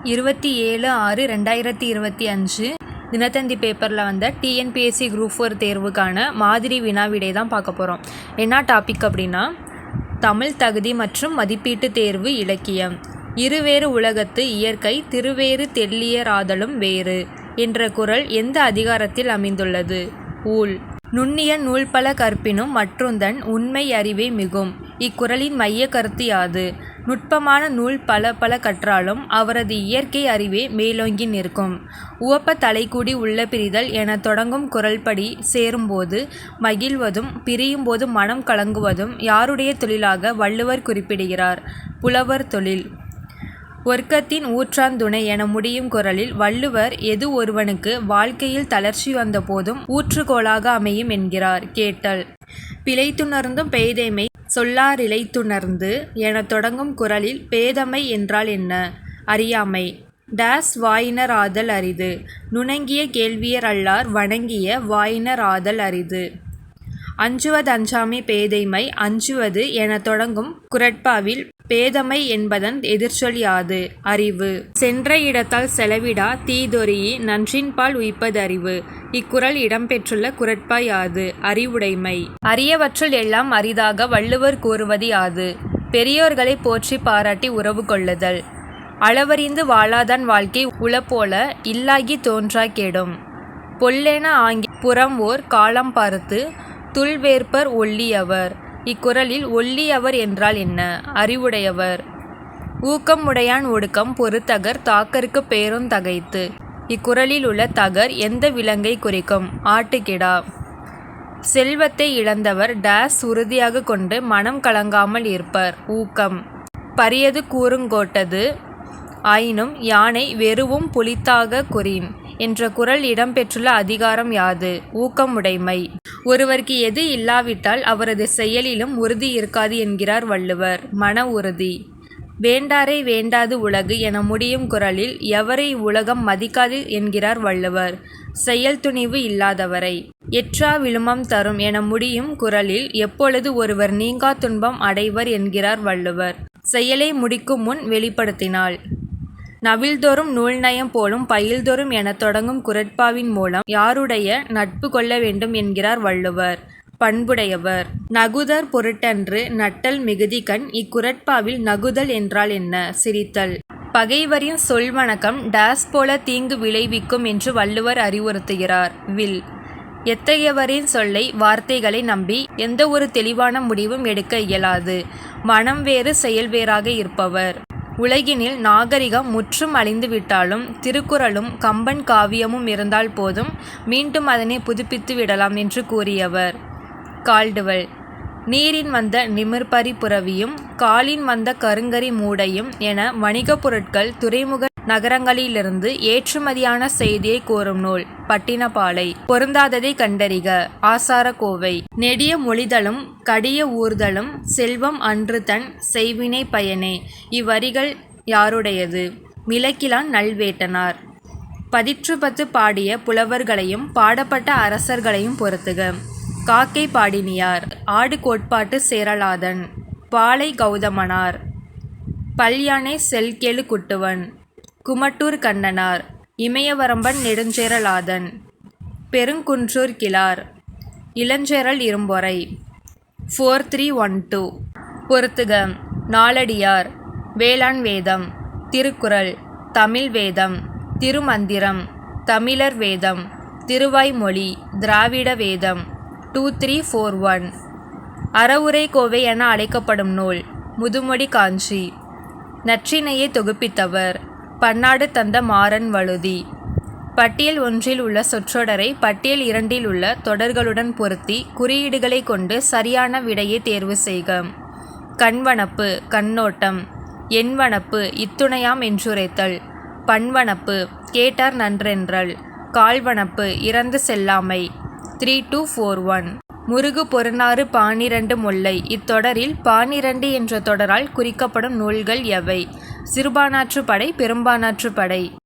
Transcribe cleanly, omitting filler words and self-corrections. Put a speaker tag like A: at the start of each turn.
A: 27/6/2025 தினத்தந்தி பேப்பரில் வந்த TNPSC group 4 தேர்வுக்கான மாதிரி வினா விடை தான் பார்க்க போகிறோம். என்ன டாபிக் அப்படின்னா, தமிழ் தகுதி மற்றும் மதிப்பீட்டு தேர்வு இலக்கியம். இருவேறு உலகத்து இயற்கை திருவேறு தெள்ளியராதலும் வேறு என்ற குறள் எந்த அதிகாரத்தில் அமைந்துள்ளது? ஊழ். நுண்ணிய நூல்பல கற்பினும் மற்றுந்தன் உண்மை அறிவே மிகும். இக்குறளின் மைய கருத்து யாது? நுட்பமான நூல் பல பல கற்றாலும் அவரது இயற்கை அறிவே மேலோங்கி நிற்கும். உவப்ப தலைக்கூடி உள்ள பிரிதல் என தொடங்கும் குறள்படி சேரும்போது மகிழ்வதும் பிரியும்போது மனம் கலங்குவதும் யாருடைய தொழிலாக வள்ளுவர் குறிப்பிடுகிறார்? புலவர் தொழில். ஒர்க்கத்தின் ஊற்றாந்துணை என முடியும் குறளில் வள்ளுவர் எது ஒருவனுக்கு வாழ்க்கையில் தளர்ச்சி வந்த போதும் ஊற்றுகோலாக அமையும் என்கிறார்? கேட்டல். பிழைத்துணர்ந்தும் பேதைமை சொல்லாரிழைத்துணர்ந்து என தொடங்கும் குறளில் பேதைமை என்றால் என்ன? அறியாமை. டேஸ் வாயினர் ஆதல் அரிது. நுணங்கிய கேள்வியர் அல்லார் வணங்கிய வாயினர் ஆதல் அரிது. அஞ்சுவதஞ்சாமை பேதைமை அஞ்சுவது என தொடங்கும் குறட்பாவில் பேதைமை என்பதன் எதிர்ச்சொல் யாது? அறிவு. சென்ற இடத்தால் செலவிடா தீதொரீஇ நன்றின்பால் உய்ப்பது அறிவு. இக்குறள் இடம்பெற்றுள்ள குறட்பா யாது? அறிவுடைமை. அரியவற்றுள் எல்லாம் அரிதாக வள்ளுவர் கூறுவது யாது? பெரியோர்களை போற்றி பாராட்டி உறவு கொள்ளுதல். அளவறிந்து வாழாதான் வாழ்க்கை உளப்போல இல்லாகி தோன்றா கெடும். பொல்லென ஆங்கி புறம் ஓர் காலம் பார்த்து துள்வேற்பர் ஒல்லியவர். இக்குறளில் ஒல்லியவர் என்றால் என்ன? அறிவுடையவர். ஊக்கம் உடையான் ஒடுக்கம் பொறுத்தகர் தாக்கருக்கு பேருந் தகைத்து. இக்குறளில் உள்ள தகர் எந்த விலங்கை குறிக்கும்? ஆட்டுக்கிடா. செல்வத்தை இழந்தவர் டேஸ் உறுதியாக கொண்டு மனம் கலங்காமல் இருப்பர். ஊக்கம். பரியது கூறுங்கோட்டது ஆயினும் யானை வெறுவும் புலித்தாக குறின் என்ற குறள் இடம்பெற்றுள்ள அதிகாரம் யாது? ஊக்கமுடைமை. ஒருவருக்கு எது இல்லாவிட்டால் அவரது செயலிலும் உறுதி இருக்காது என்கிறார் வள்ளுவர்? மன உறுதி. வேண்டாரை வேண்டாது உலகு என முடியும் குறளில் எவரை உலகம் மதிக்காது என்கிறார் வள்ளுவர்? செயல் துணிவு இல்லாதவரை. எற்றா விழுமம் தரும் என முடியும் குறளில் எப்பொழுது ஒருவர் நீங்கா துன்பம் அடைவர் என்கிறார் வள்ளுவர்? செயலை முடிக்கும் முன் வெளிப்படுத்தினால். நவில்தோறும் நூல்நயம் போலும் பயில்தோறும் என தொடங்கும் குறட்பாவின் மூலம் யாருடைய நட்பு கொள்ள வேண்டும் என்கிறார் வள்ளுவர்? பண்புடையவர். நகுதற் பொருட்டன்று நட்டல் மிகுதிகண். இக்குறட்பாவில் நகுதல் என்றால் என்ன? சிரித்தல். பகைவரின் சொல்வணக்கம் டேஸ் போல தீங்கு விளைவிக்கும் என்று வள்ளுவர் அறிவுறுத்துகிறார்? வில். எத்தகையவரின் சொல்லை வார்த்தைகளை நம்பி எந்த ஒரு தெளிவான முடிவும் எடுக்க இயலாது. மனம் வேறு செயல் வேறாக இருப்பவர். உலகினில் நாகரிகம் முற்றும் அழிந்துவிட்டாலும் திருக்குறளும் கம்பன் காவியமும் இருந்தால் போதும், மீண்டும் அதனை புதுப்பித்து விடலாம் என்று கூறியவர்? கால்டுவெல். நீரின் வந்த நிமிர்பரி புரவியும் காலின் வந்த கருங்கரி மூடையும் என வணிகப் பொருட்கள் துறைமுக நகரங்களிலிருந்து ஏற்றுமதியான செய்தியை கூறும் நூல்? பட்டினப்பாலை. பொருந்தாததை கண்டறிக. ஆசாரக்கோவை. நெடிய மொழிதலும் கடிய ஊர்தலும் செல்வம் அன்று தன் செய்வினை பயனே. இவ்வரிகள் யாருடையது? மிளக்கிலான் நல்வேட்டனார். பதிற்றுப்பத்து பாடிய புலவர்களையும் பாடப்பட்ட அரசர்களையும் பொறுத்துக. காக்கை பாடினியார். ஆடு கோட்பாட்டு சேரலாதன். பாலை கௌதமனார். பல்யானை செல்கெழு குட்டுவன். குமட்டூர் கண்ணனார். இமயவரம்பன் நெடுஞ்சேரலாதன். பெருங்குன்றூர் கிழார். இளஞ்சேரல் இரும்பொறை. 4312. பொறுத்துக. நாலடியார். வேளாண் வேதம். திருக்குறள். தமிழ் வேதம். திருமந்திரம். தமிழர் வேதம். திருவாய்மொழி. திராவிட வேதம். 2341. அறவுரை கோவை என அழைக்கப்படும் நூல்? முதுமொழி காஞ்சி. நற்றிணையை தொகுப்பித்தவர்? பன்னாடு தந்த மாறன் வழுதி. பட்டியல் ஒன்றில் உள்ள சொற்றொடரை பட்டியல் 2இல் உள்ள தொடர்களுடன் பொருத்தி குறியீடுகளை கொண்டு சரியான விடையை தேர்வு செய்க. கண்வனப்பு கண்ணோட்டம். எண்வனப்பு இத்துணையாம் என்றுரைத்தல். பண்வனப்பு கேட்டார் நன்றென்றல். கால்வனப்பு இறந்து செல்லாமை. 3241. முருகு பொருநாறு 12 முல்லை. இத்தொடரில் 12 என்ற தொடரால் குறிக்கப்படும் நூல்கள் எவை? சிறுபானாற்றுப்படை பெரும்பானாற்றுப்படை.